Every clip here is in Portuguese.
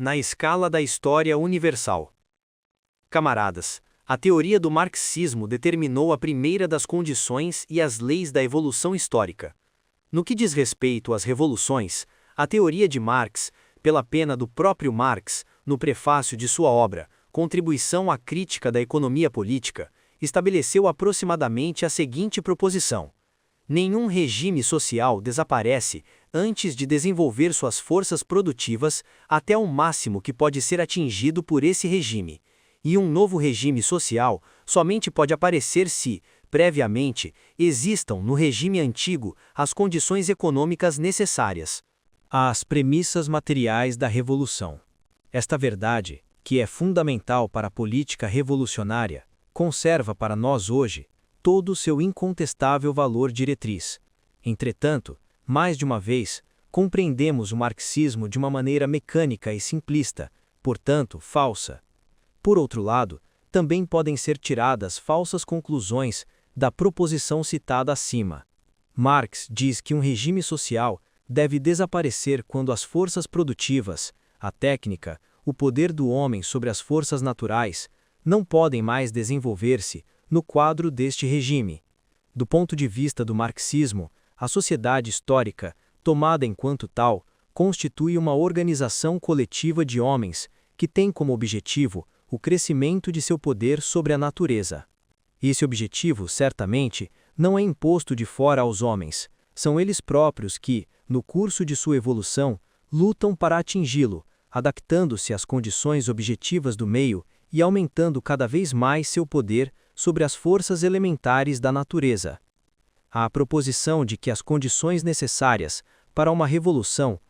na escala da história universal. Camaradas, a teoria do marxismo determinou a primeira das condições e as leis da evolução histórica. No que diz respeito às revoluções, a teoria de Marx, pela pena do próprio Marx, no prefácio de sua obra, Contribuição à Crítica da Economia Política, estabeleceu aproximadamente a seguinte proposição: nenhum regime social desaparece antes de desenvolver suas forças produtivas até o máximo que pode ser atingido por esse regime, e um novo regime social somente pode aparecer se, previamente, existam no regime antigo as condições econômicas necessárias. As premissas materiais da revolução. Esta verdade, que é fundamental para a política revolucionária, conserva para nós hoje todo o seu incontestável valor diretriz. Entretanto, mais de uma vez, compreendemos o marxismo de uma maneira mecânica e simplista, portanto, falsa. Por outro lado, também podem ser tiradas falsas conclusões da proposição citada acima. Marx diz que um regime social deve desaparecer quando as forças produtivas, a técnica, o poder do homem sobre as forças naturais, não podem mais desenvolver-se no quadro deste regime. Do ponto de vista do marxismo, a sociedade histórica, tomada enquanto tal, constitui uma organização coletiva de homens que tem como objetivo o crescimento de seu poder sobre a natureza. Esse objetivo, certamente, não é imposto de fora aos homens, são eles próprios que, no curso de sua evolução, lutam para atingi-lo, adaptando-se às condições objetivas do meio e aumentando cada vez mais seu poder sobre as forças elementares da natureza. A proposição de que as condições necessárias para uma revolução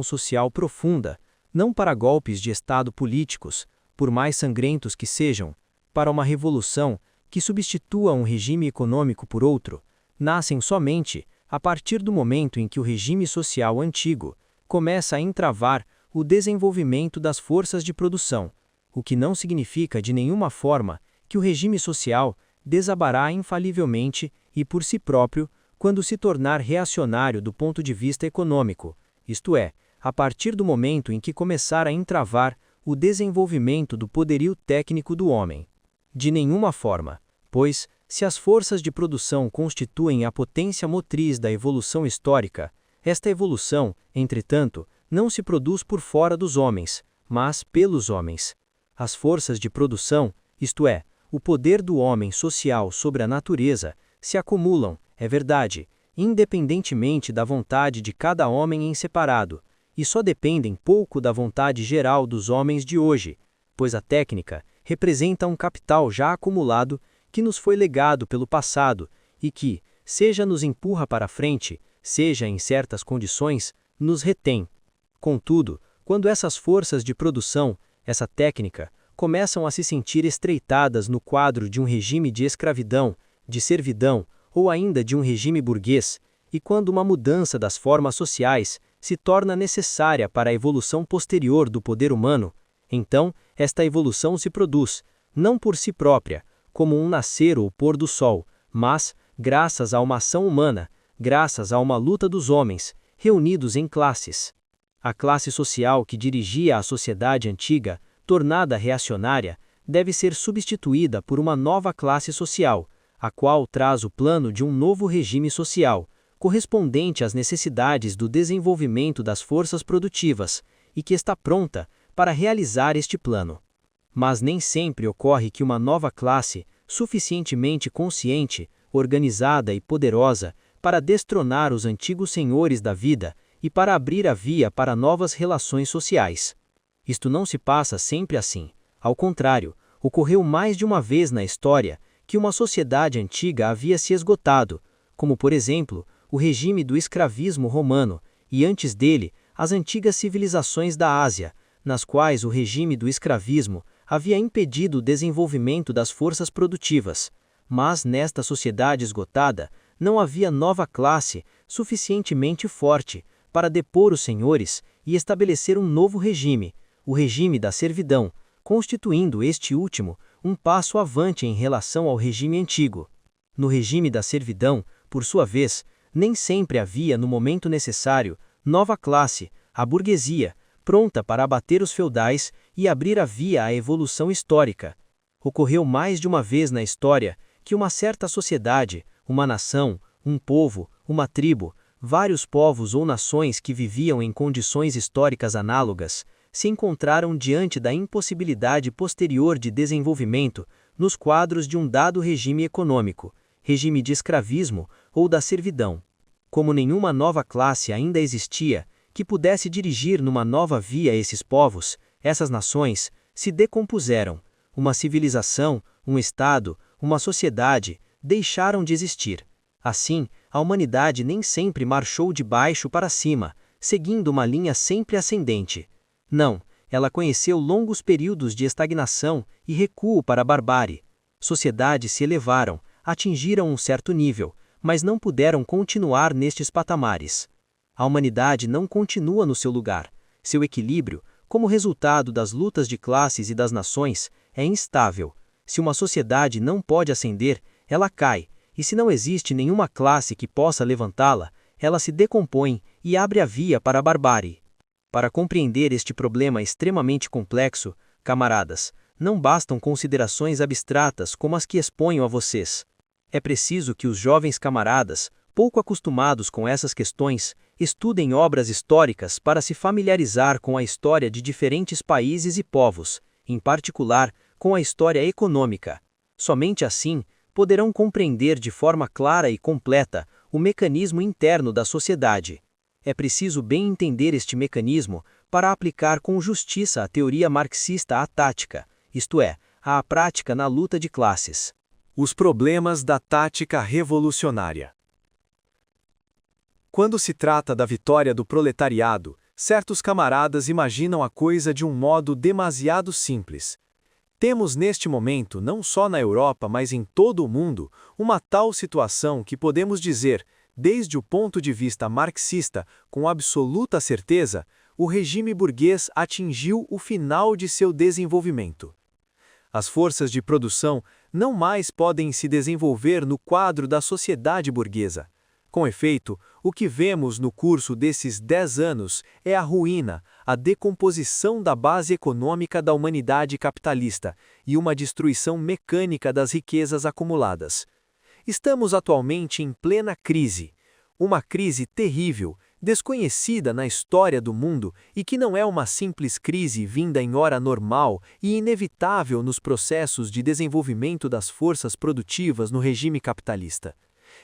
social profunda, não para golpes de Estado políticos, por mais sangrentos que sejam, para uma revolução que substitua um regime econômico por outro, nascem somente a partir do momento em que o regime social antigo começa a entravar o desenvolvimento das forças de produção, o que não significa de nenhuma forma que o regime social desabará infalivelmente e por si próprio quando se tornar reacionário do ponto de vista econômico, isto é, a partir do momento em que começar a entravar o desenvolvimento do poderio técnico do homem. De nenhuma forma, pois, se as forças de produção constituem a potência motriz da evolução histórica, esta evolução, entretanto, não se produz por fora dos homens, mas pelos homens. As forças de produção, isto é, o poder do homem social sobre a natureza, se acumulam, é verdade, independentemente da vontade de cada homem em separado, e só dependem pouco da vontade geral dos homens de hoje, pois a técnica representa um capital já acumulado que nos foi legado pelo passado e que, seja nos empurra para frente, seja em certas condições, nos retém. Contudo, quando essas forças de produção, essa técnica, começam a se sentir estreitadas no quadro de um regime de escravidão, de servidão ou ainda de um regime burguês, e quando uma mudança das formas sociais se torna necessária para a evolução posterior do poder humano, então esta evolução se produz, não por si própria, como um nascer ou pôr do sol, mas, graças a uma ação humana, graças a uma luta dos homens, reunidos em classes. A classe social que dirigia a sociedade antiga, tornada reacionária, deve ser substituída por uma nova classe social, a qual traz o plano de um novo regime social, correspondente às necessidades do desenvolvimento das forças produtivas, e que está pronta para realizar este plano. Mas nem sempre ocorre que uma nova classe, suficientemente consciente, organizada e poderosa, para destronar os antigos senhores da vida e para abrir a via para novas relações sociais. Isto não se passa sempre assim. Ao contrário, ocorreu mais de uma vez na história que uma sociedade antiga havia se esgotado, como por exemplo, o regime do escravismo romano, e antes dele, as antigas civilizações da Ásia, nas quais o regime do escravismo havia impedido o desenvolvimento das forças produtivas, mas nesta sociedade esgotada não havia nova classe suficientemente forte para depor os senhores e estabelecer um novo regime, o regime da servidão, constituindo este último um passo avante em relação ao regime antigo. No regime da servidão, por sua vez, nem sempre havia no momento necessário nova classe, a burguesia, pronta para abater os feudais e abrir a via à evolução histórica. Ocorreu mais de uma vez na história que uma certa sociedade, uma nação, um povo, uma tribo, vários povos ou nações que viviam em condições históricas análogas, se encontraram diante da impossibilidade posterior de desenvolvimento nos quadros de um dado regime econômico, regime de escravismo ou da servidão. Como nenhuma nova classe ainda existia que pudesse dirigir numa nova via esses povos, essas nações se decompuseram. Uma civilização, um Estado, uma sociedade deixaram de existir. Assim, a humanidade nem sempre marchou de baixo para cima, seguindo uma linha sempre ascendente. Não, ela conheceu longos períodos de estagnação e recuo para a barbárie. Sociedades se elevaram, atingiram um certo nível, mas não puderam continuar nestes patamares. A humanidade não continua no seu lugar. Seu equilíbrio, como resultado das lutas de classes e das nações, é instável. Se uma sociedade não pode ascender, ela cai, e se não existe nenhuma classe que possa levantá-la, ela se decompõe e abre a via para a barbárie. Para compreender este problema extremamente complexo, camaradas, não bastam considerações abstratas como as que exponho a vocês. É preciso que os jovens camaradas, pouco acostumados com essas questões, estudem obras históricas para se familiarizar com a história de diferentes países e povos, em particular, com a história econômica. Somente assim, poderão compreender de forma clara e completa o mecanismo interno da sociedade. É preciso bem entender este mecanismo para aplicar com justiça a teoria marxista atática, isto é, a prática na luta de classes. Os problemas da tática revolucionária. Quando se trata da vitória do proletariado, certos camaradas imaginam a coisa de um modo demasiado simples. Temos neste momento, não só na Europa, mas em todo o mundo, uma tal situação que podemos dizer, desde o ponto de vista marxista, com absoluta certeza, o regime burguês atingiu o final de seu desenvolvimento. As forças de produção não mais podem se desenvolver no quadro da sociedade burguesa. Com efeito, o que vemos no curso desses 10 anos é a ruína, a decomposição da base econômica da humanidade capitalista e uma destruição mecânica das riquezas acumuladas. Estamos atualmente em plena crise. Uma crise terrível, desconhecida na história do mundo e que não é uma simples crise vinda em hora normal e inevitável nos processos de desenvolvimento das forças produtivas no regime capitalista.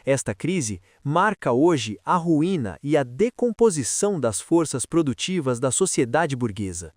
Esta crise marca hoje a ruína e a decomposição das forças produtivas da sociedade burguesa.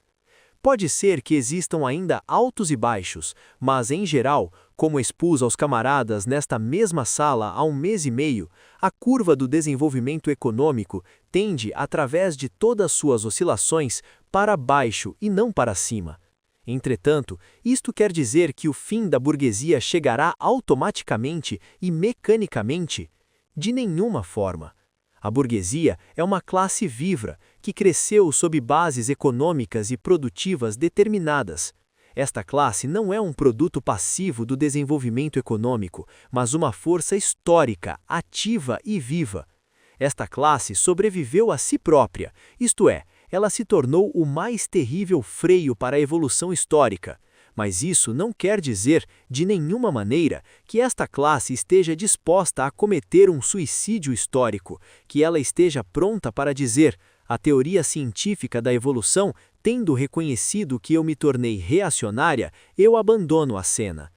Pode ser que existam ainda altos e baixos, mas, em geral, como expus aos camaradas nesta mesma sala há um mês e meio, a curva do desenvolvimento econômico tende, através de todas suas oscilações, para baixo e não para cima. Entretanto, isto quer dizer que o fim da burguesia chegará automaticamente e mecanicamente? De nenhuma forma. A burguesia é uma classe viva, que cresceu sob bases econômicas e produtivas determinadas. Esta classe não é um produto passivo do desenvolvimento econômico, mas uma força histórica, ativa e viva. Esta classe sobreviveu a si própria, isto é, ela se tornou o mais terrível freio para a evolução histórica. Mas isso não quer dizer, de nenhuma maneira, que esta classe esteja disposta a cometer um suicídio histórico, que ela esteja pronta para dizer: a teoria científica da evolução, tendo reconhecido que eu me tornei reacionária, eu abandono a cena.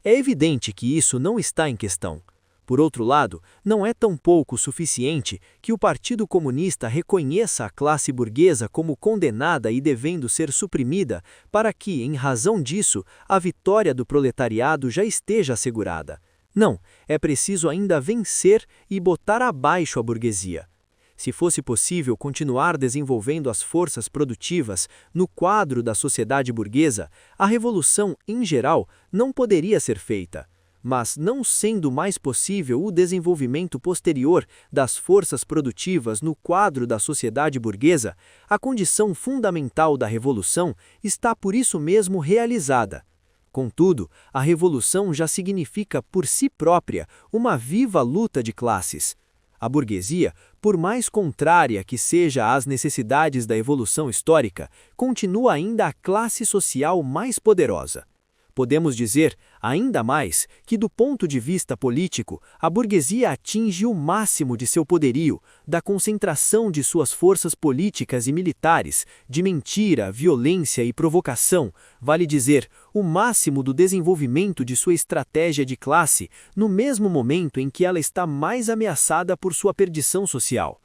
É evidente que isso não está em questão. Por outro lado, não é tampouco suficiente que o Partido Comunista reconheça a classe burguesa como condenada e devendo ser suprimida, para que, em razão disso, a vitória do proletariado já esteja assegurada. Não, é preciso ainda vencer e botar abaixo a burguesia. Se fosse possível continuar desenvolvendo as forças produtivas no quadro da sociedade burguesa, a revolução, em geral, não poderia ser feita. Mas, não sendo mais possível o desenvolvimento posterior das forças produtivas no quadro da sociedade burguesa, a condição fundamental da revolução está por isso mesmo realizada. Contudo, a revolução já significa por si própria uma viva luta de classes. A burguesia por mais contrária que seja às necessidades da evolução histórica, continua ainda a classe social mais poderosa. Podemos dizer, ainda mais, que do ponto de vista político, a burguesia atinge o máximo de seu poderio, da concentração de suas forças políticas e militares, de mentira, violência e provocação, vale dizer, o máximo do desenvolvimento de sua estratégia de classe, no mesmo momento em que ela está mais ameaçada por sua perdição social.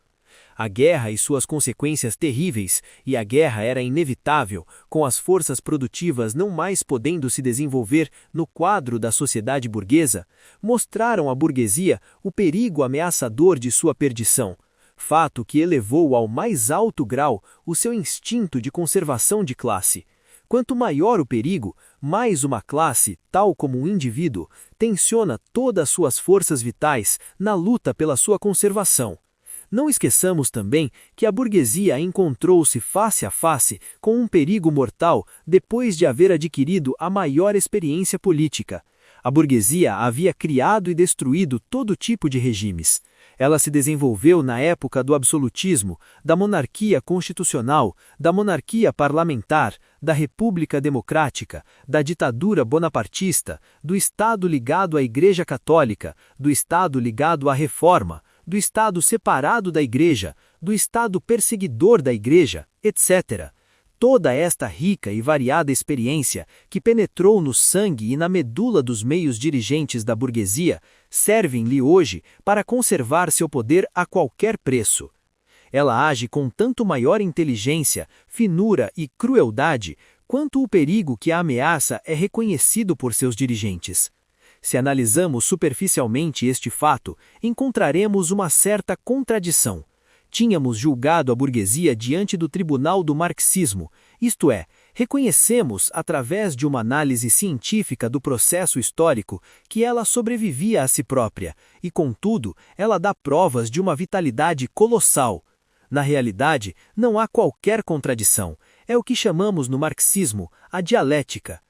A guerra e suas consequências terríveis, e a guerra era inevitável, com as forças produtivas não mais podendo se desenvolver no quadro da sociedade burguesa, mostraram à burguesia o perigo ameaçador de sua perdição, fato que elevou ao mais alto grau o seu instinto de conservação de classe. Quanto maior o perigo, mais uma classe, tal como um indivíduo, tensiona todas as suas forças vitais na luta pela sua conservação. Não esqueçamos também que a burguesia encontrou-se face a face com um perigo mortal depois de haver adquirido a maior experiência política. A burguesia havia criado e destruído todo tipo de regimes. Ela se desenvolveu na época do absolutismo, da monarquia constitucional, da monarquia parlamentar, da república democrática, da ditadura bonapartista, do Estado ligado à Igreja Católica, do Estado ligado à Reforma, do Estado separado da Igreja, do Estado perseguidor da Igreja, etc. Toda esta rica e variada experiência, que penetrou no sangue e na medula dos meios dirigentes da burguesia, servem-lhe hoje para conservar seu poder a qualquer preço. Ela age com tanto maior inteligência, finura e crueldade, quanto o perigo que a ameaça é reconhecido por seus dirigentes. Se analisamos superficialmente este fato, encontraremos uma certa contradição. Tínhamos julgado a burguesia diante do tribunal do marxismo, isto é, reconhecemos, através de uma análise científica do processo histórico, que ela sobrevivia a si própria, e, contudo, ela dá provas de uma vitalidade colossal. Na realidade, não há qualquer contradição, é o que chamamos no marxismo a dialética.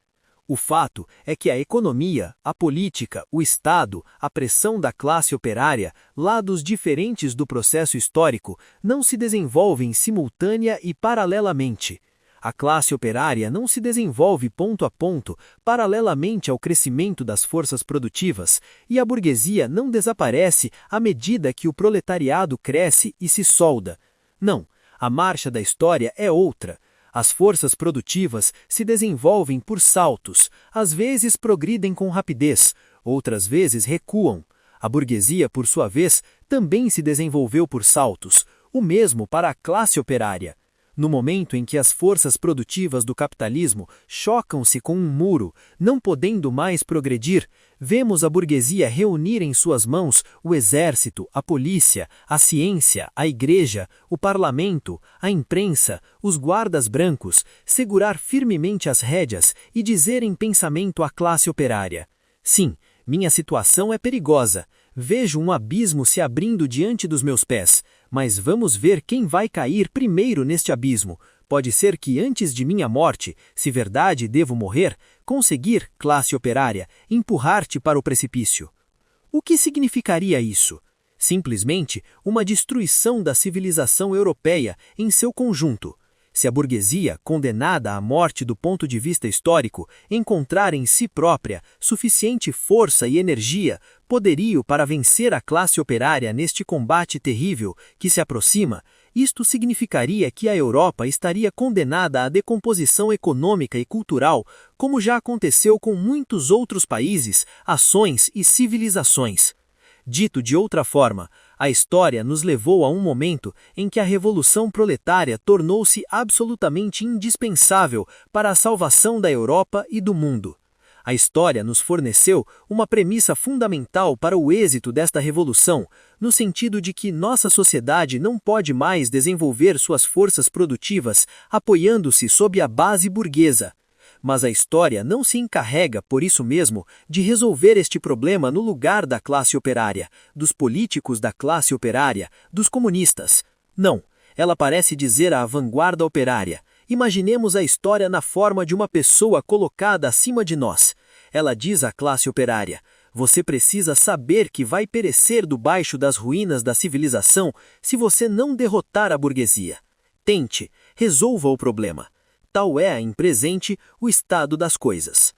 O fato é que a economia, a política, o Estado, a pressão da classe operária, lados diferentes do processo histórico, não se desenvolvem simultânea e paralelamente. A classe operária não se desenvolve ponto a ponto, paralelamente ao crescimento das forças produtivas, e a burguesia não desaparece à medida que o proletariado cresce e se solda. Não, a marcha da história é outra. As forças produtivas se desenvolvem por saltos, às vezes progridem com rapidez, outras vezes recuam. A burguesia, por sua vez, também se desenvolveu por saltos, o mesmo para a classe operária. No momento em que as forças produtivas do capitalismo chocam-se com um muro, não podendo mais progredir, vemos a burguesia reunir em suas mãos o exército, a polícia, a ciência, a igreja, o parlamento, a imprensa, os guardas brancos, segurar firmemente as rédeas e dizer em pensamento à classe operária: sim, minha situação é perigosa. Vejo um abismo se abrindo diante dos meus pés, mas vamos ver quem vai cair primeiro neste abismo. Pode ser que antes de minha morte, se verdade devo morrer, conseguir, classe operária, empurrar-te para o precipício. O que significaria isso? Simplesmente uma destruição da civilização europeia em seu conjunto. Se a burguesia, condenada à morte do ponto de vista histórico, encontrar em si própria suficiente força e energia, poderio para vencer a classe operária neste combate terrível que se aproxima, isto significaria que a Europa estaria condenada à decomposição econômica e cultural, como já aconteceu com muitos outros países, ações e civilizações. Dito de outra forma, a história nos levou a um momento em que a revolução proletária tornou-se absolutamente indispensável para a salvação da Europa e do mundo. A história nos forneceu uma premissa fundamental para o êxito desta revolução, no sentido de que nossa sociedade não pode mais desenvolver suas forças produtivas apoiando-se sob a base burguesa. Mas a história não se encarrega, por isso mesmo, de resolver este problema no lugar da classe operária, dos políticos da classe operária, dos comunistas. Não, ela parece dizer à vanguarda operária: imaginemos a história na forma de uma pessoa colocada acima de nós. Ela diz à classe operária: Você precisa saber que vai perecer debaixo das ruínas da civilização se você não derrotar a burguesia. Tente, resolva o problema. Tal é, em presente, o estado das coisas.